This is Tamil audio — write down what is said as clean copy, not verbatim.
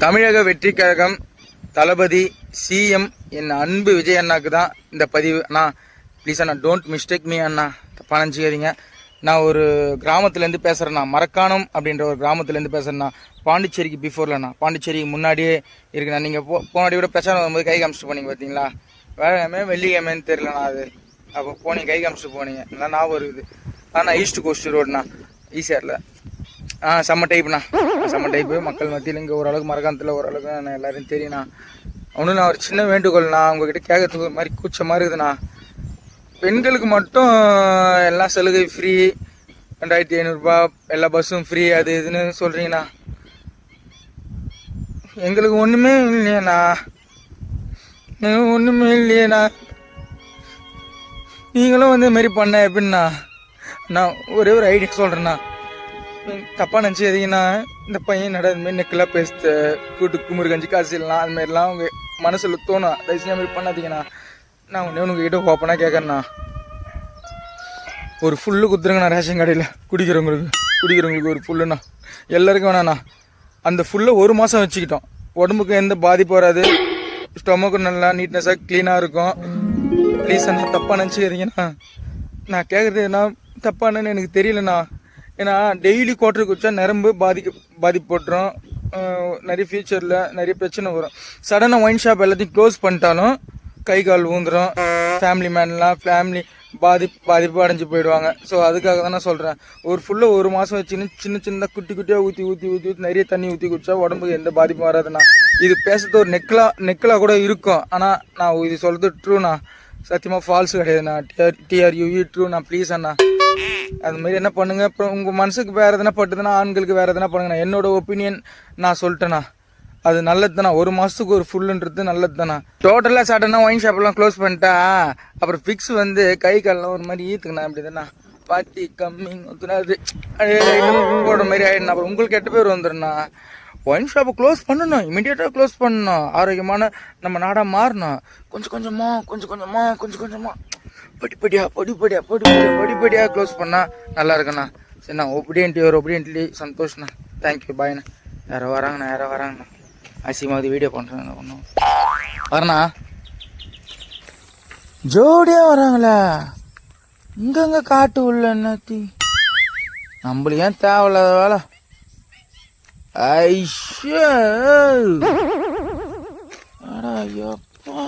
தமிழக வெற்றி கழகம் தளபதி சிஎம் என் அன்பு விஜய் அண்ணாக்கு தான் இந்த பதிவு. அண்ணா ப்ளீஸ் அண்ணா, டோன்ட் மிஸ்டேக் மீ அண்ணா, தப்பாக நினச்சிக்காதீங்க. நான் ஒரு கிராமத்துலேருந்து பேசுகிறேண்ணா, மரக்காணம் அப்படின்ற ஒரு கிராமத்துலேருந்து பேசுகிறேண்ணா. பாண்டிச்சேரிக்கு பிஃபோர்லண்ணா, பாண்டிச்சேரிக்கு முன்னாடியே இருக்குண்ணா. நீங்கள் போனாடி கூட பிரச்சாரம் வரும்போது கை காமிச்சிட்டு போனீங்க பார்த்தீங்களா, வேலைக்கிழமை வெள்ளிக்கிழமைன்னு தெரியலண்ணா. அது அப்போ போனீங்க, கை காமிச்சிட்டு போனீங்க, நல்லா ஞாபகம் இருக்குது. நான் ஈஸ்ட் கோஸ்ட் ரோடுண்ணா, ஈஸியாரில். செம்ம டைப்புண்ணா, செம்ம டைப்பு. மக்கள் மத்தியில் இங்கே ஓரளவுக்கு மரக்காணத்தில் ஓரளவுக்கு நான் எல்லாரும் தெரியுண்ணா. ஒன்றும் நான் ஒரு சின்ன வேண்டுகோள்ண்ணா, உங்ககிட்ட கேட்கறதுக்கு ஒரு மாதிரி கூச்சமாக இருக்குதுண்ணா. பெண்களுக்கு மட்டும் எல்லா சலுகை ஃப்ரீ, 2500 எல்லா பஸ்ஸும் ஃப்ரீ, அது இதுன்னு சொல்கிறீங்கண்ணா. எங்களுக்கு ஒன்றுமே இல்லையண்ணா, ஒன்றுமே இல்லையேண்ணா. நீங்களும் வந்து இதுமாரி பண்ண எப்படின்னா, நான் ஒரே ஒரு ஐடியா சொல்கிறேண்ணா, தப்பாக நினச்சிக்காதீங்கண்ணா. இந்த பையன் நட இதுமாரி நெக்கெல்லாம் பேசுத கூட்டு குமுறு கஞ்சி காசு இல்லைனா அதுமாரிலாம் உங்கள் மனசில் தோணும். தயவுசெய்து மாதிரி பண்ணாதீங்கண்ணா. நான் ஒன்றே உங்ககிட்ட ஓப்பனாக கேட்குறேண்ணா, ஒரு ஃபுல்லு குத்துருங்கண்ணா ரேஷன் கடையில் குடிக்கிறவங்களுக்கு ஒரு ஃபுல்லுண்ணா. எல்லாருக்கும் வேணாண்ணா. அந்த ஃபுல்லை 1 மாதம் வச்சுக்கிட்டோம், உடம்புக்கு எந்த பாதிப்பு வராது, ஸ்டொமக்கும் நல்லா நீட்னஸாக க்ளீனாக இருக்கும். ப்ளீஸ் அண்ணா, தப்பாக நினச்சிக்கிறீங்கண்ணா. நான் கேட்குறது என்ன தப்பானு எனக்கு தெரியலண்ணா. ஏன்னா டெய்லி குவாட்டர் குடிச்சா நரம்பு பாதிப்பு போட்டுரும், நிறைய ஃபியூச்சரில் நிறைய பிரச்சனை வரும். சடனாக ஒயின் ஷாப் எல்லாத்தையும் க்ளோஸ் பண்ணிட்டாலும் கை கால் ஊந்துடும், ஃபேமிலி மேன்லாம் பாதிப்பு அடைஞ்சு போயிடுவாங்க. ஸோ அதுக்காக தான் நான் சொல்கிறேன், ஒரு ஃபுல்லாக 1 மாதம் வச்சுன்னு சின்னதாக குட்டியாக ஊற்றி நிறைய தண்ணி ஊற்றி குடிச்சா உடம்புக்கு எந்த பாதிப்பும் வராதுண்ணா. இது பேசுறது ஒரு நெக்கலா கூட இருக்கும், ஆனால் நான் இது சொல்கிறது ட்ரூண்ணா, சத்தியமாக ஃபால்ஸ் கிடையாதுண்ணா. TRUE ட்ரூண்ணா. ப்ளீஸ் அண்ணா, அதுமாரி என்ன பண்ணுங்க. அப்புறம் உங்கள் மனசுக்கு வேறு எதனா பட்டுதுன்னா, ஆண்களுக்கு வேறு எதனா பண்ணுங்கண்ணா. என்னோட ஒப்பீனியன் நான் சொல்லிட்டேண்ணா, அது நல்லது தானே. 1 மாதத்துக்கு ஒரு ஃபுல்லுன்றது நல்லது தானே. டோட்டலாக சாப்பிட்டோன்னா ஒயின் ஷாப்லாம் க்ளோஸ் பண்ணிட்டா அப்புறம் ஃபிக்ஸ் வந்து கை கால்லாம் ஒரு மாதிரி ஈத்துக்கண்ணா. அப்படி தானே பாட்டி கம்மிங் போடுற மாதிரி ஆகிடுண்ணா. அப்புறம் உங்களுக்கு கெட்ட பேர் வந்துடுண்ணா. ஒயின் ஷாப்பை க்ளோஸ் பண்ணணும், இமீடியட்டாக க்ளோஸ் பண்ணணும். ஆரோக்கியமான நம்ம நாடாக மாறணும். கொஞ்சம் கொஞ்சமாக படிப்படியாக க்ளோஸ் பண்ணால் நல்லா இருக்குண்ணா. சரிண்ணா, ஒப்பீடியன்ட்லி சந்தோஷ்ண்ணா. தேங்க்யூ, பாய்ண்ணா. யாரோ வராங்கண்ணா. அசிமாவது வீடியோ பண்ணுறேன், ஒன்றும் வரண்ணா. ஜோடியாக வராங்களா? இங்கங்க காட்டு உள்ள என்னத்தி நம்மளுக்கு ஏன் தேவையில்லாத வேலை. ஐயோ, அடா ஐயோப்பா.